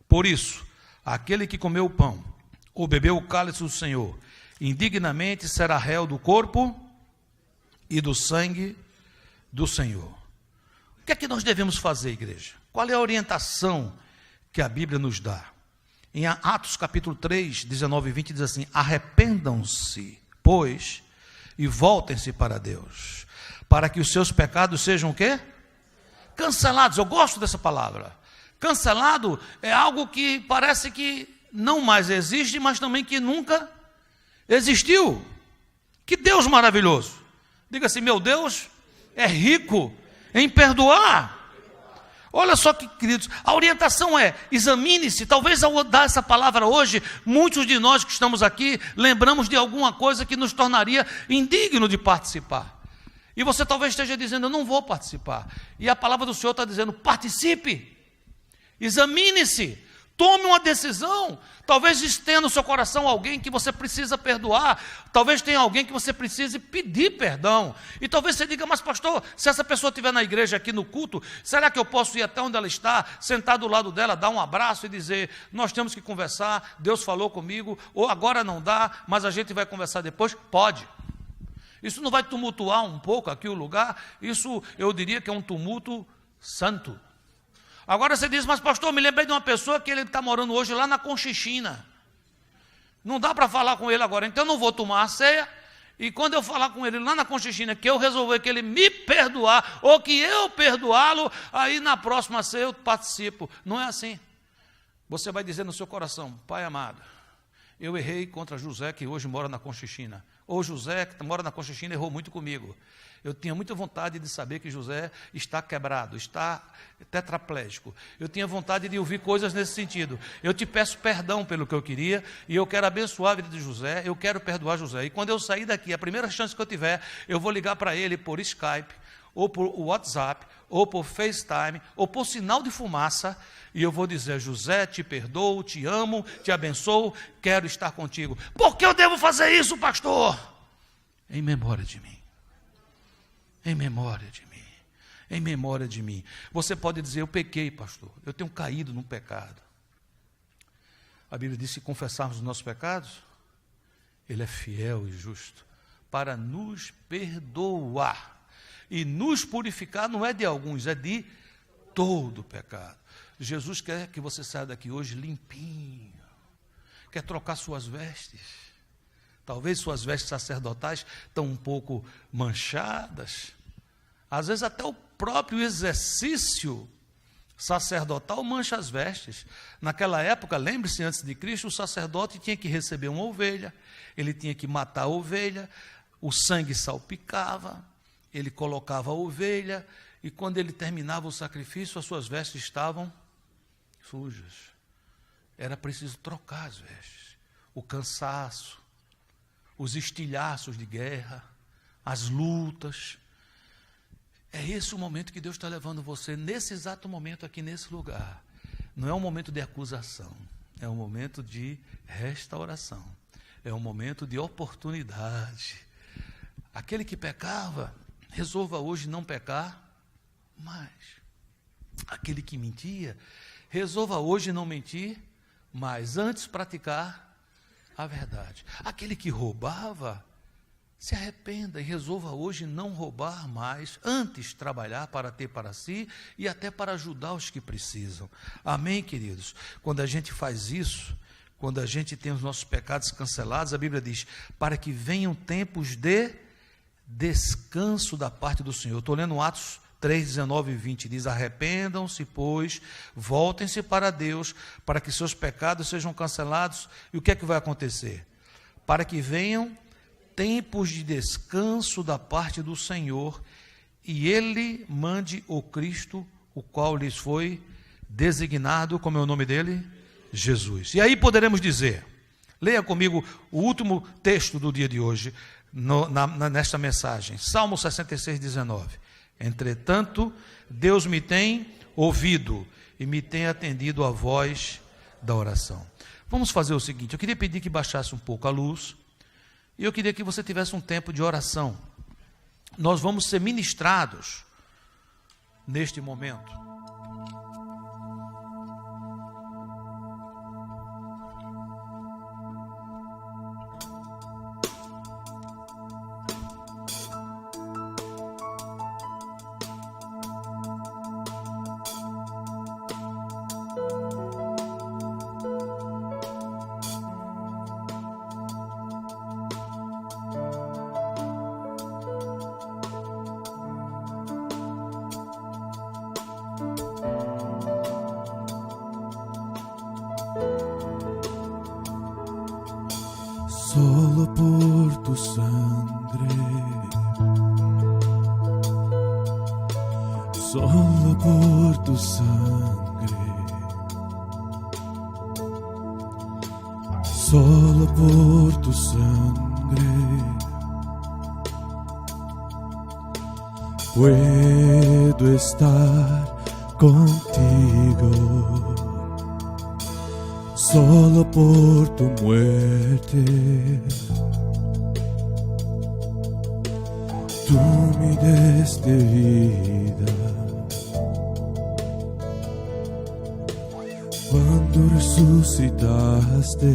Por isso, aquele que comeu o pão ou bebeu o cálice do Senhor indignamente será réu do corpo e do sangue do Senhor. O que é que nós devemos fazer, igreja? Qual é a orientação que a Bíblia nos dá? Em Atos capítulo 3, 19 e 20 diz assim: arrependam-se, pois, e voltem-se para Deus, para que os seus pecados sejam o quê? Cancelados. Eu gosto dessa palavra. Cancelado é algo que parece que não mais existe, mas também que nunca existiu. Que Deus maravilhoso. Diga assim: meu Deus é rico em perdoar. Olha só que, queridos, a orientação é: examine-se. Talvez ao dar essa palavra hoje, muitos de nós que estamos aqui lembramos de alguma coisa que nos tornaria indigno de participar. E você talvez esteja dizendo: eu não vou participar. E a palavra do Senhor está dizendo: participe. Examine-se, tome uma decisão. Talvez esteja no seu coração alguém que você precisa perdoar, talvez tenha alguém que você precise pedir perdão, e talvez você diga: mas pastor, se essa pessoa estiver na igreja aqui no culto, será que eu posso ir até onde ela está, sentar do lado dela, dar um abraço e dizer: nós temos que conversar, Deus falou comigo, ou agora não dá, mas a gente vai conversar depois? Pode. Isso não vai tumultuar um pouco aqui o lugar? Isso eu diria que é um tumulto santo. Agora você diz: mas pastor, me lembrei de uma pessoa que ele está morando hoje lá na Conchichina. Não dá para falar com ele agora, então eu não vou tomar a ceia. E quando eu falar com ele lá na Conchichina, que eu resolver que ele me perdoar, ou que eu perdoá-lo, aí na próxima ceia eu participo. Não é assim. Você vai dizer no seu coração: Pai amado, eu errei contra José, que hoje mora na Conchichina. Ou José, que mora na Conchichina, errou muito comigo. Eu tinha muita vontade de saber que José está quebrado, está tetraplégico. Eu tinha vontade de ouvir coisas nesse sentido. Eu te peço perdão pelo que eu queria, e eu quero abençoar a vida de José, eu quero perdoar José. E quando eu sair daqui, a primeira chance que eu tiver, eu vou ligar para ele por Skype, ou por WhatsApp, ou por FaceTime, ou por sinal de fumaça, e eu vou dizer: José, te perdoo, te amo, te abençoo, quero estar contigo. Por que eu devo fazer isso, pastor? Em memória de mim. Em memória de mim. Em memória de mim. Você pode dizer: eu pequei, pastor, eu tenho caído no pecado. A Bíblia diz: se confessarmos os nossos pecados, Ele é fiel e justo para nos perdoar. E nos purificar não é de alguns, é de todo pecado. Jesus quer que você saia daqui hoje limpinho. Quer trocar suas vestes. Talvez suas vestes sacerdotais estão um pouco manchadas. Às vezes até o próprio exercício sacerdotal mancha as vestes. Naquela época, lembre-se, antes de Cristo, o sacerdote tinha que receber uma ovelha, ele tinha que matar a ovelha, o sangue salpicava, ele colocava a ovelha, e quando ele terminava o sacrifício, as suas vestes estavam sujas. Era preciso trocar as vestes. O cansaço, os estilhaços de guerra, as lutas. É esse o momento que Deus está levando você, nesse exato momento aqui nesse lugar. Não é um momento de acusação, é um momento de restauração, é um momento de oportunidade. Aquele que pecava, resolva hoje não pecar mais. Aquele que mentia, resolva hoje não mentir mais, antes praticar a verdade. Aquele que roubava, se arrependa e resolva hoje não roubar mais, antes trabalhar para ter para si e até para ajudar os que precisam. Amém, queridos? Quando a gente faz isso, quando a gente tem os nossos pecados cancelados, a Bíblia diz, para que venham tempos de descanso da parte do Senhor. Eu estou lendo Atos 3, 19 e 20, diz, arrependam-se, pois, voltem-se para Deus, para que seus pecados sejam cancelados. E o que é que vai acontecer? Para que venham tempos de descanso da parte do Senhor, e Ele mande o Cristo, o qual lhes foi designado, como é o nome dele? Jesus. E aí poderemos dizer, leia comigo o último texto do dia de hoje, nesta mensagem, Salmo 66, 19. Entretanto, Deus me tem ouvido e me tem atendido à voz da oração. Vamos fazer o seguinte, eu queria pedir que baixasse um pouco a luz, e eu queria que você tivesse um tempo de oração. Nós vamos ser ministrados neste momento. Solo por tu sangre, solo por tu sangre, solo por tu sangre, puedo estar contigo. Solo por tu muerte, tú me diste vida. Cuando resucitaste,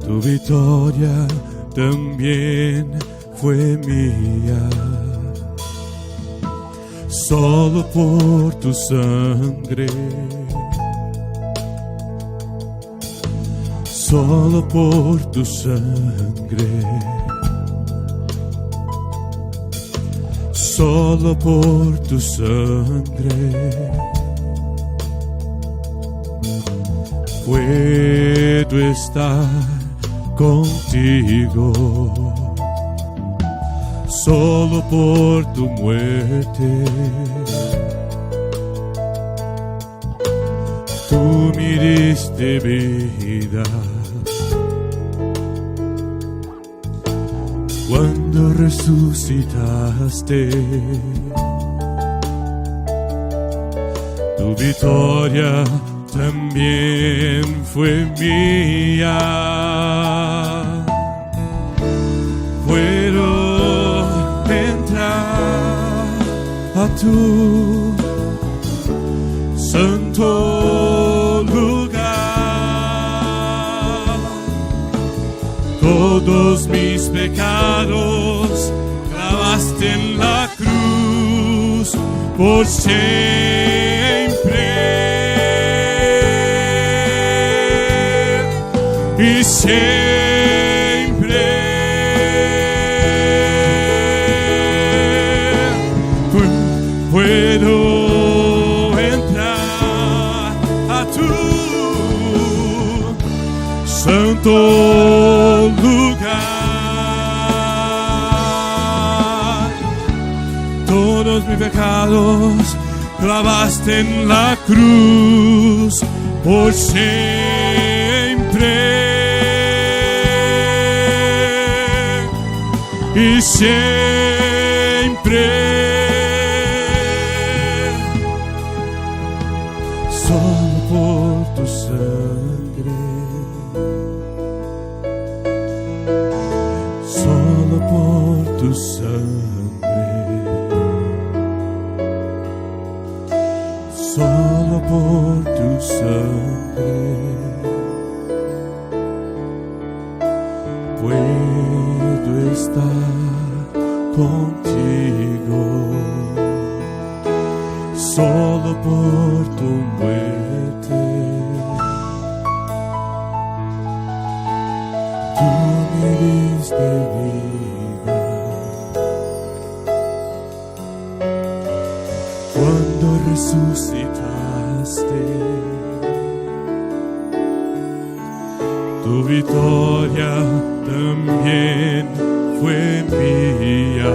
tu victoria también fue mía. Solo por tu sangre, solo por tu sangre, solo por tu sangre, puedo estar contigo. Solo por tu muerte, tú me diste vida. Cuando resucitaste, tu victoria también fue mía. Puedo entrar a tu santo lugar. Todos mis pecados clavaste en la cruz por siempre. Y siempre santo lugar. Todos mis pecados clavaste en la cruz por siempre y siempre. Solo por tu sangre, solo por tu sangre, solo por tu sangre puedo estar contigo. Solo por tu muerte tú me diste vida. Cuando resucitaste, tu victoria también fue mía.